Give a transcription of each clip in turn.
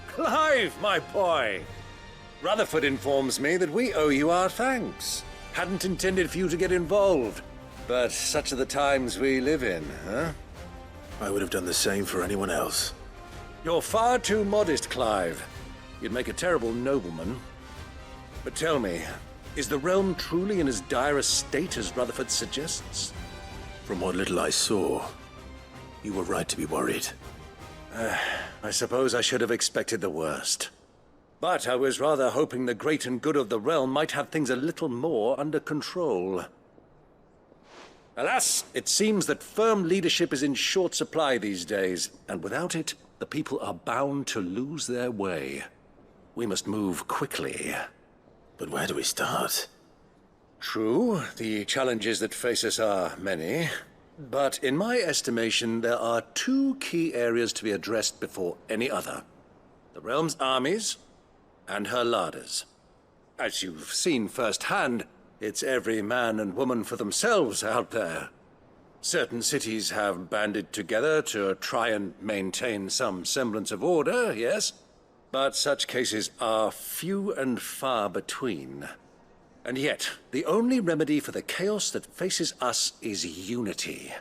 Clive, my boy! Rutherford informs me that we owe you our thanks. Hadn't intended for you to get involved, but such are the times we live in, huh? I would have done the same for anyone else. You're far too modest, Clive. You'd make a terrible nobleman. But tell me, is the realm truly in as dire a state as Rutherford suggests? From what little I saw, you were right to be worried. I suppose I should have expected the worst. But I was rather hoping the great and good of the realm might have things a little more under control. Alas, it seems that firm leadership is in short supply these days, and without it, the people are bound to lose their way. We must move quickly. But where do we start? True, the challenges that face us are many. But in my estimation, there are two key areas to be addressed before any other. The realm's armies and her larders. As you've seen firsthand, it's every man and woman for themselves out there. Certain cities have banded together to try and maintain some semblance of order, yes? But such cases are few and far between. And yet, the only remedy for the chaos that faces us is unity.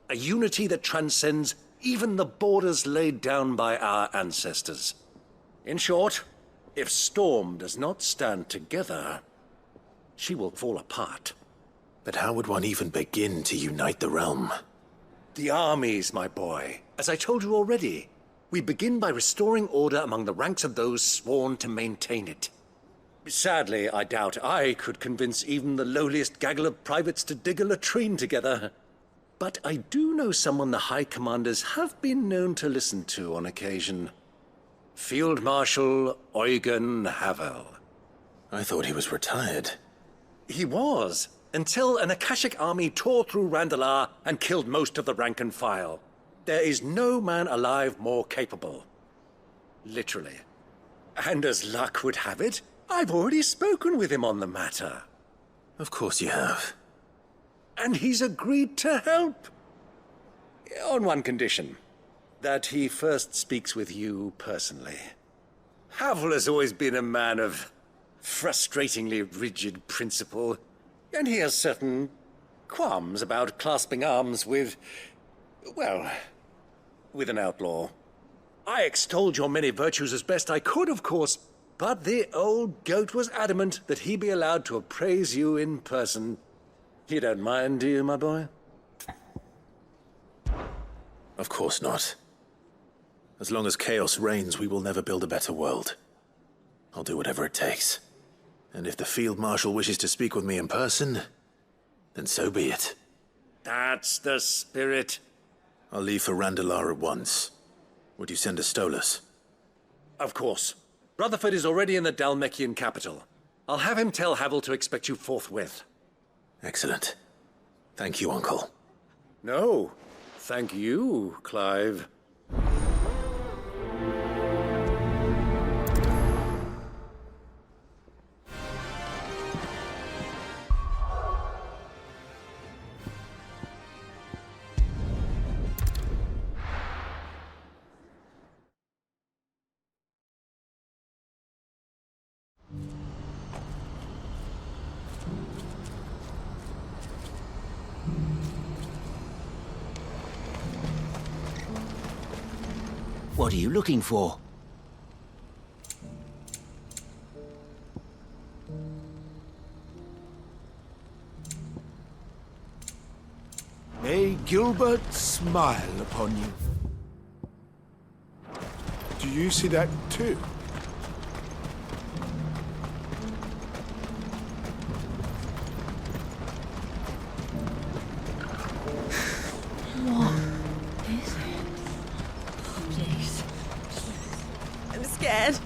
A unity that transcends even the borders laid down by our ancestors. In short, if Storm does not stand together, she will fall apart. But how would one even begin to unite the realm? The armies, my boy. As I told you already, we begin by restoring order among the ranks of those sworn to maintain it. Sadly, I doubt I could convince even the lowliest gaggle of privates to dig a latrine together. But I do know someone the High Commanders have been known to listen to on occasion. Field Marshal Eugen Havel. I thought he was retired. He was, until an Akashic army tore through Randalar and killed most of the rank and file. There is no man alive more capable. Literally. And as luck would have it, I've already spoken with him on the matter. Of course you have. And he's agreed to help. On one condition. That he first speaks with you personally. Havel has always been a man of frustratingly rigid principle, and he has certain qualms about clasping arms with, well, with an outlaw. I extolled your many virtues as best I could, of course, but the old goat was adamant that he be allowed to appraise you in person. You don't mind, do you, my boy? Of course not. As long as chaos reigns, we will never build a better world. I'll do whatever it takes. And if the Field Marshal wishes to speak with me in person, then so be it. That's the spirit. I'll leave for Randalar at once. Would you send a Stolas? Of course. Rutherford is already in the Dalmekian capital. I'll have him tell Havel to expect you forthwith. Excellent. Thank you, Uncle. No, thank you, Clive. What are you looking for? May Gilbert smile upon you. Do you see that too? I'm scared.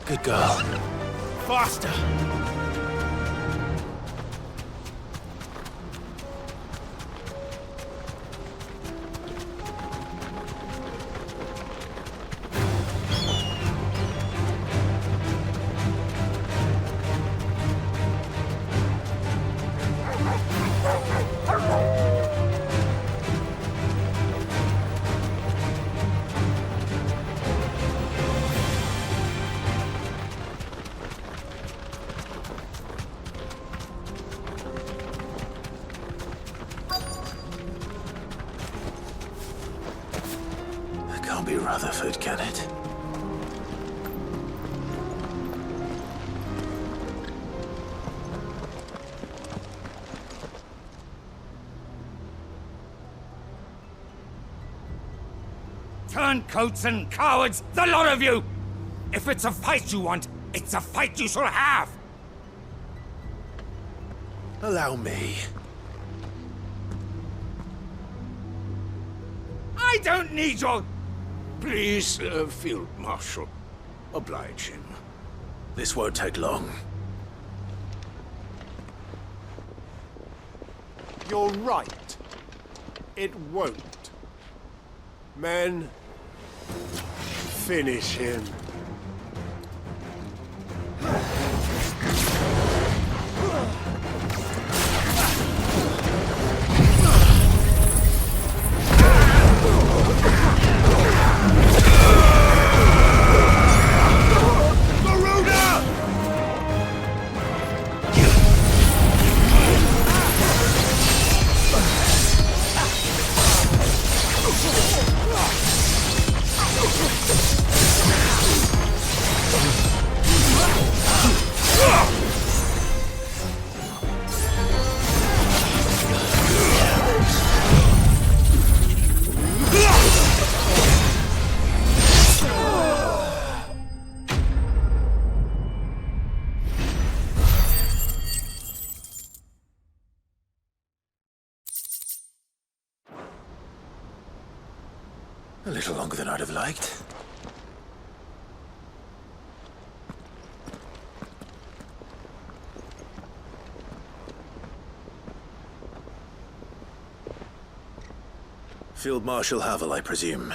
Good girl. Faster! Rutherford, can it? Turncoats and cowards, the lot of you! If it's a fight you want, it's a fight you shall have! Allow me. I don't need your... Please, Field Marshal. Oblige him. This won't take long. You're right. It won't. Men, finish him. A little longer than I'd have liked. Field Marshal Havel, I presume.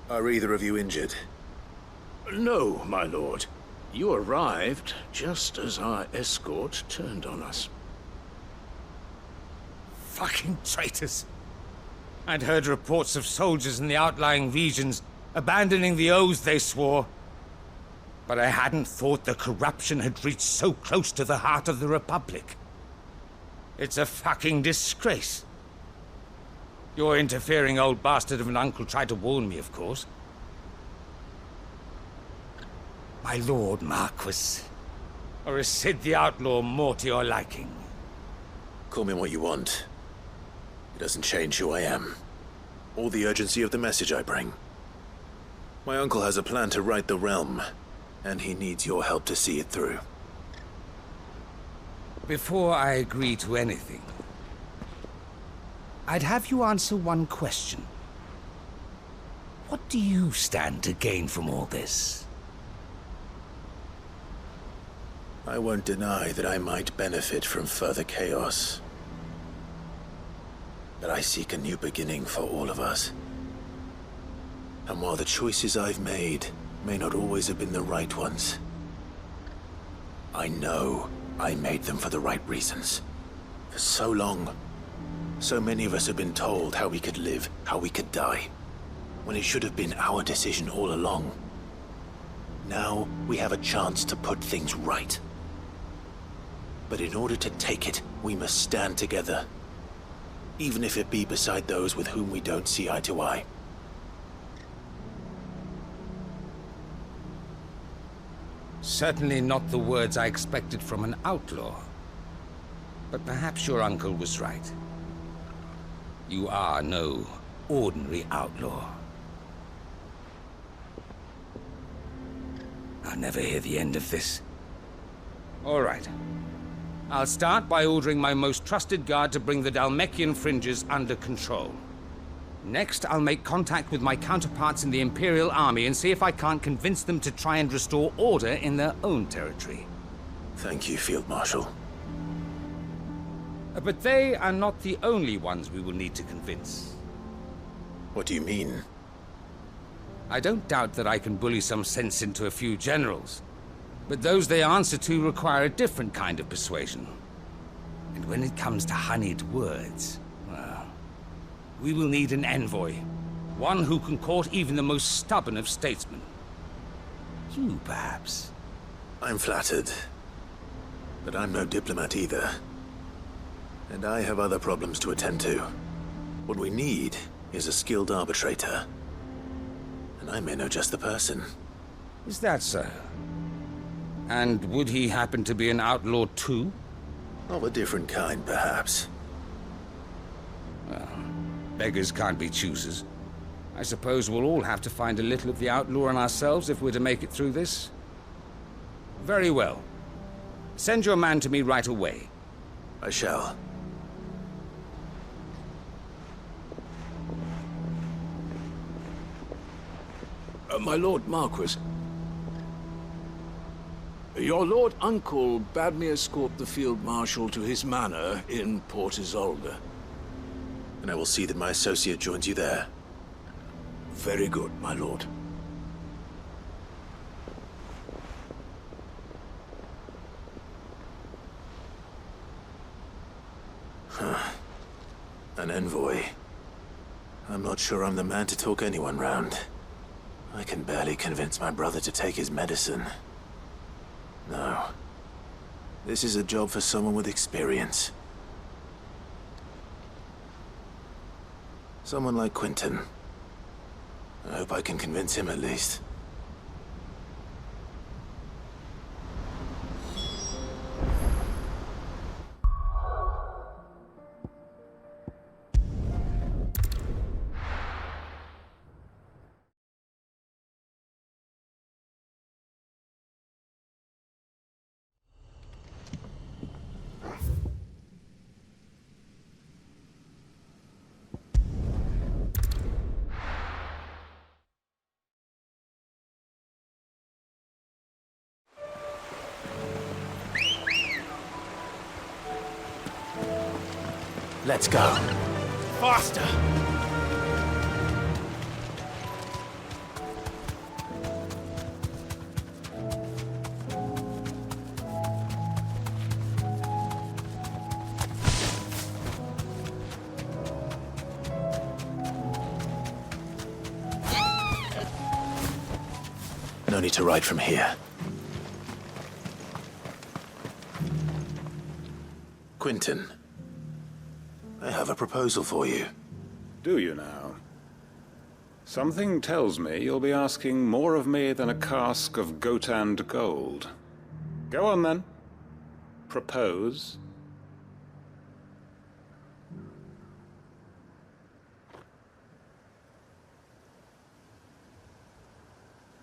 Are either of you injured? No, my lord. You arrived just as our escort turned on us. Fucking traitors. I'd heard reports of soldiers in the outlying regions abandoning the oaths they swore. But I hadn't thought the corruption had reached so close to the heart of the Republic. It's a fucking disgrace. Your interfering old bastard of an uncle tried to warn me, of course. My lord Marquis. Or is Sid the Outlaw more to your liking? Call me what you want. It doesn't change who I am, or the urgency of the message I bring. My uncle has a plan to right the realm, and he needs your help to see it through. Before I agree to anything, I'd have you answer one question. What do you stand to gain from all this? I won't deny that I might benefit from further chaos. But I seek a new beginning for all of us. And while the choices I've made may not always have been the right ones, I know I made them for the right reasons. For so long, so many of us have been told how we could live, how we could die, when it should have been our decision all along. Now we have a chance to put things right. But in order to take it, we must stand together. Even if it be beside those with whom we don't see eye to eye. Certainly not the words I expected from an outlaw. But perhaps your uncle was right. You are no ordinary outlaw. I'll never hear the end of this. All right. I'll start by ordering my most trusted guard to bring the Dhalmekian fringes under control. Next, I'll make contact with my counterparts in the Imperial Army and see if I can't convince them to try and restore order in their own territory. Thank you, Field Marshal. But they are not the only ones we will need to convince. What do you mean? I don't doubt that I can bully some sense into a few generals. But those they answer to require a different kind of persuasion. And when it comes to honeyed words, well, we will need an envoy. One who can court even the most stubborn of statesmen. You, perhaps. I'm flattered. But I'm no diplomat either. And I have other problems to attend to. What we need is a skilled arbitrator. and I may know just the person. Is that so? And would he happen to be an outlaw too? Of a different kind, perhaps. Beggars can't be choosers. I suppose we'll all have to find a little of the outlaw in ourselves if we're to make it through this. Very well. Send your man to me right away. I shall. My Lord Marquis, your Lord Uncle bade me escort the Field Marshal to his manor in Port Isolde. And I will see that my associate joins you there. Very good, my lord. An envoy. I'm not sure I'm the man to talk anyone round. I can barely convince my brother to take his medicine. No. This is a job for someone with experience. Someone like Quentin. I hope I can convince him at least. Let's go. Faster! No need to ride from here. Quentin, I have a proposal for you. Do you now? Something tells me you'll be asking more of me than a cask of Gotand gold. Go on then. Propose.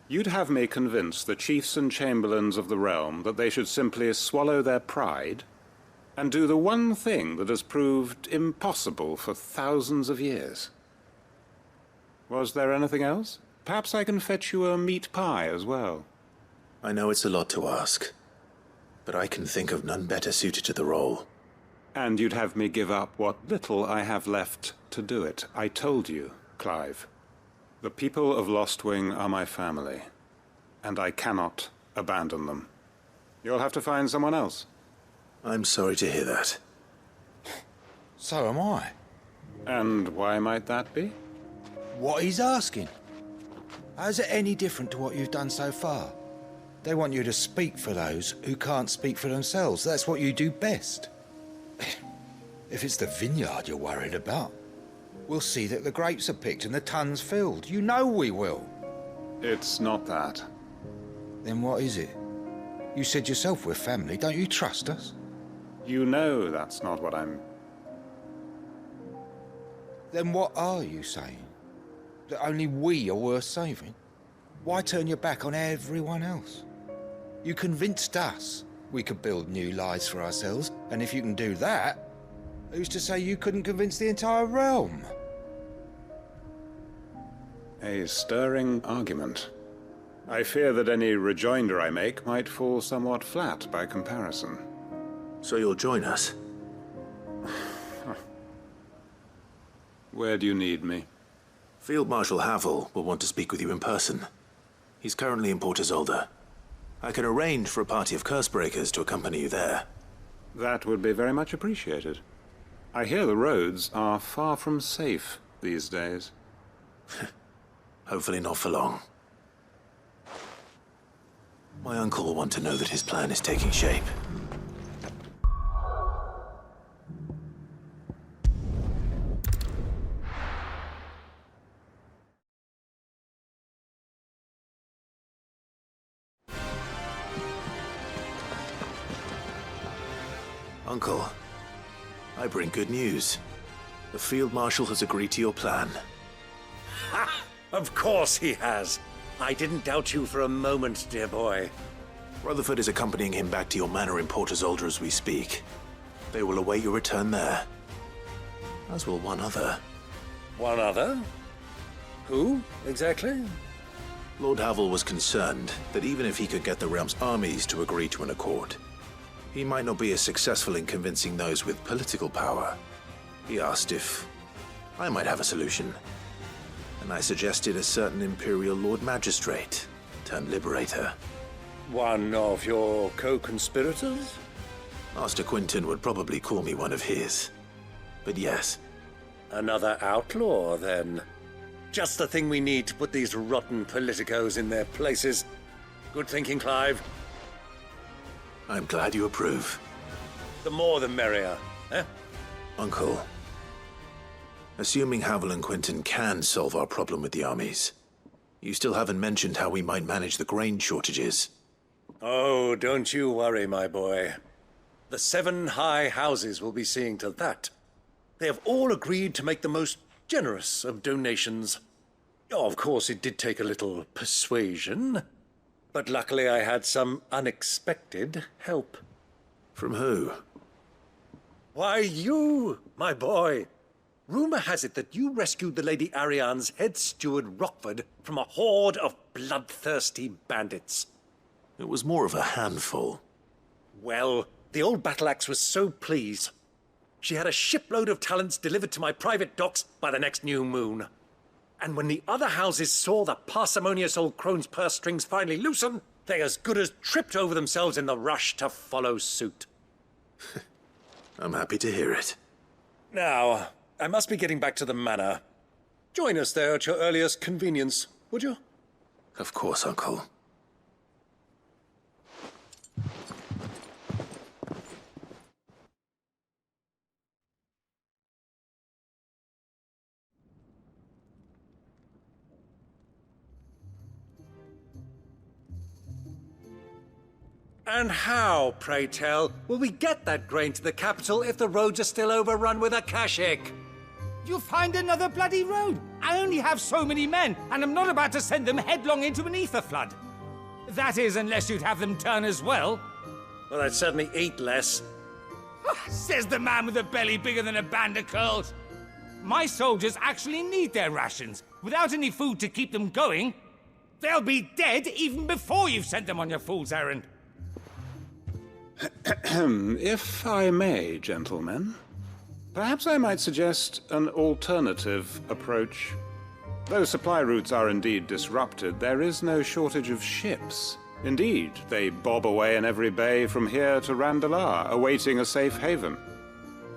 You'd have me convince the chiefs and chamberlains of the realm that they should simply swallow their pride and do the one thing that has proved impossible for thousands of years. Was there anything else? Perhaps I can fetch you a meat pie as well. I know it's a lot to ask, but I can think of none better suited to the role. And you'd have me give up what little I have left to do it. I told you, Clive. The people of Lostwing are my family, and I cannot abandon them. You'll have to find someone else. I'm sorry to hear that. So am I. And why might that be? What he's asking. How's it any different to what you've done so far? They want you to speak for those who can't speak for themselves. That's what you do best. If it's the vineyard you're worried about, we'll see that the grapes are picked and the tons filled. You know we will. It's not that. Then what is it? You said yourself we're family. Don't you trust us? You know that's not what I'm... Then what are you saying? That only we are worth saving? Why turn your back on everyone else? You convinced us we could build new lives for ourselves, and if you can do that, who's to say you couldn't convince the entire realm? A stirring argument. I fear that any rejoinder I make might fall somewhat flat by comparison. So you'll join us? Where do you need me? Field Marshal Havel will want to speak with you in person. He's currently in Port Isolde. I can arrange for a party of Cursebreakers to accompany you there. That would be very much appreciated. I hear the roads are far from safe these days. Hopefully not for long. My uncle will want to know that his plan is taking shape. Uncle, I bring good news. The Field Marshal has agreed to your plan. Ha! Of course he has. I didn't doubt you for a moment, dear boy. Rutherford is accompanying him back to your manor in Port Isolde as we speak. They will await your return there. As will one other. One other? Who, exactly? Lord Havel was concerned that even if he could get the realm's armies to agree to an accord, he might not be as successful in convincing those with political power. He asked if I might have a solution, and I suggested a certain Imperial Lord Magistrate turned Liberator. One of your co-conspirators? Master Quinton would probably call me one of his. But yes. Another outlaw, then. Just the thing we need to put these rotten politicos in their places. Good thinking, Clive. I'm glad you approve. The more the merrier, eh? Uncle, assuming Havel and Quinton can solve our problem with the armies, you still haven't mentioned how we might manage the grain shortages. Oh, don't you worry, my boy. The 7 high houses will be seeing to that. They have all agreed to make the most generous of donations. Oh, of course, it did take a little persuasion, but luckily I had some unexpected help. From who? Why, you, my boy. Rumor has it that you rescued the Lady Ariane's head steward Rockford from a horde of bloodthirsty bandits. It was more of a handful. Well, the old battle axe was so pleased. She had a shipload of talents delivered to my private docks by the next new moon. And when the other houses saw the parsimonious old crone's purse strings finally loosen, they as good as tripped over themselves in the rush to follow suit. I'm happy to hear it. Now, I must be getting back to the manor. Join us there at your earliest convenience, would you? Of course, Uncle. And how, pray tell, will we get that grain to the capital if the roads are still overrun with akashic? You'll find another bloody road. I only have so many men, and I'm not about to send them headlong into an ether flood. That is, unless you'd have them turn as well. Well, I'd certainly eat less. Says the man with a belly bigger than a band of curls. My soldiers actually need their rations. Without any food to keep them going, they'll be dead even before you've sent them on your fool's errand. If I may, gentlemen, perhaps I might suggest an alternative approach. Though supply routes are indeed disrupted, there is no shortage of ships. Indeed, they bob away in every bay from here to Randalar, awaiting a safe haven.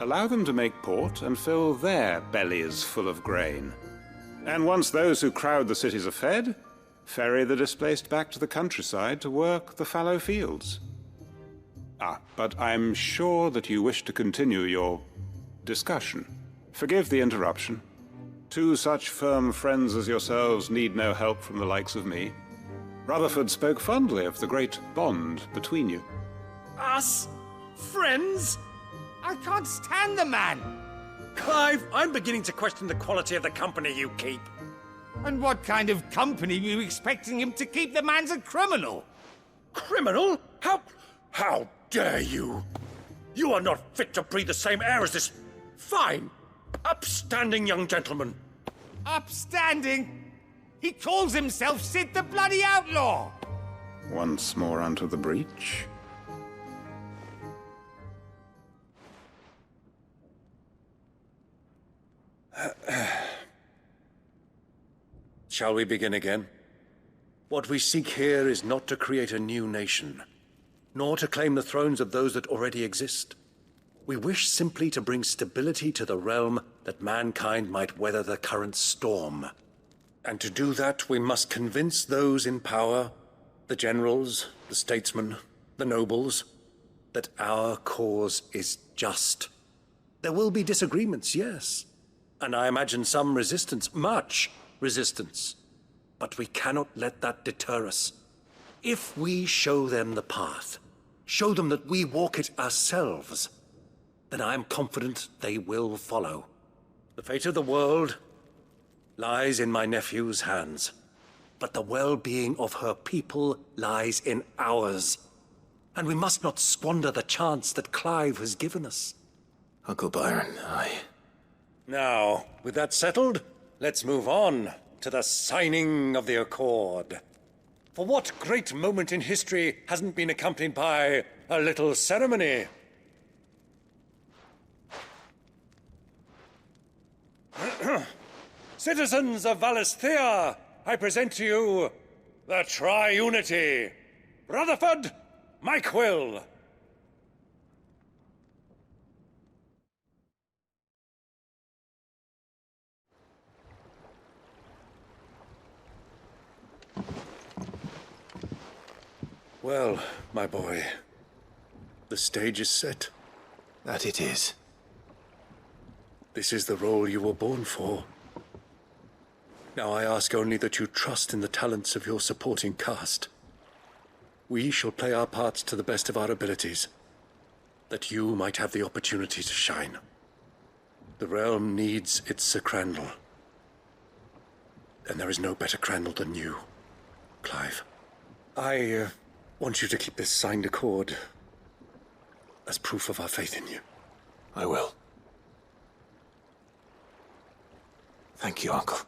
Allow them to make port and fill their bellies full of grain. And once those who crowd the cities are fed, ferry the displaced back to the countryside to work the fallow fields. But I'm sure that you wish to continue your discussion. Forgive the interruption. 2 such firm friends as yourselves need no help from the likes of me. Rutherford spoke fondly of the great bond between you. Us? Friends? I can't stand the man. Clive, I'm beginning to question the quality of the company you keep. And what kind of company were you expecting him to keep? The man's a criminal. Criminal? How dare you? You are not fit to breathe the same air as this fine, upstanding young gentleman. Upstanding? He calls himself Sid the Bloody Outlaw! Once more unto the breach. Shall we begin again? What we seek here is not to create a new nation, nor to claim the thrones of those that already exist. We wish simply to bring stability to the realm that mankind might weather the current storm. And to do that, we must convince those in power, the generals, the statesmen, the nobles, that our cause is just. There will be disagreements, yes, and I imagine some resistance, much resistance. But we cannot let that deter us. If we show them the path, show them that we walk it ourselves, then I am confident they will follow. The fate of the world lies in my nephew's hands, but the well-being of her people lies in ours. And we must not squander the chance that Clive has given us. Uncle Byron, Now, with that settled, let's move on to the signing of the Accord. For what great moment in history hasn't been accompanied by a little ceremony? Citizens of Valisthea, I present to you the Triunity. Rutherford, Mike Will. Well, my boy, the stage is set. that it is. This is the role you were born for. Now I ask only that you trust in the talents of your supporting cast. We shall play our parts to the best of our abilities, that you might have the opportunity to shine. The realm needs its Sir Crandall. And there is no better Crandall than you, Clive. I want you to keep this signed accord as proof of our faith in you. I will. Thank you, Uncle.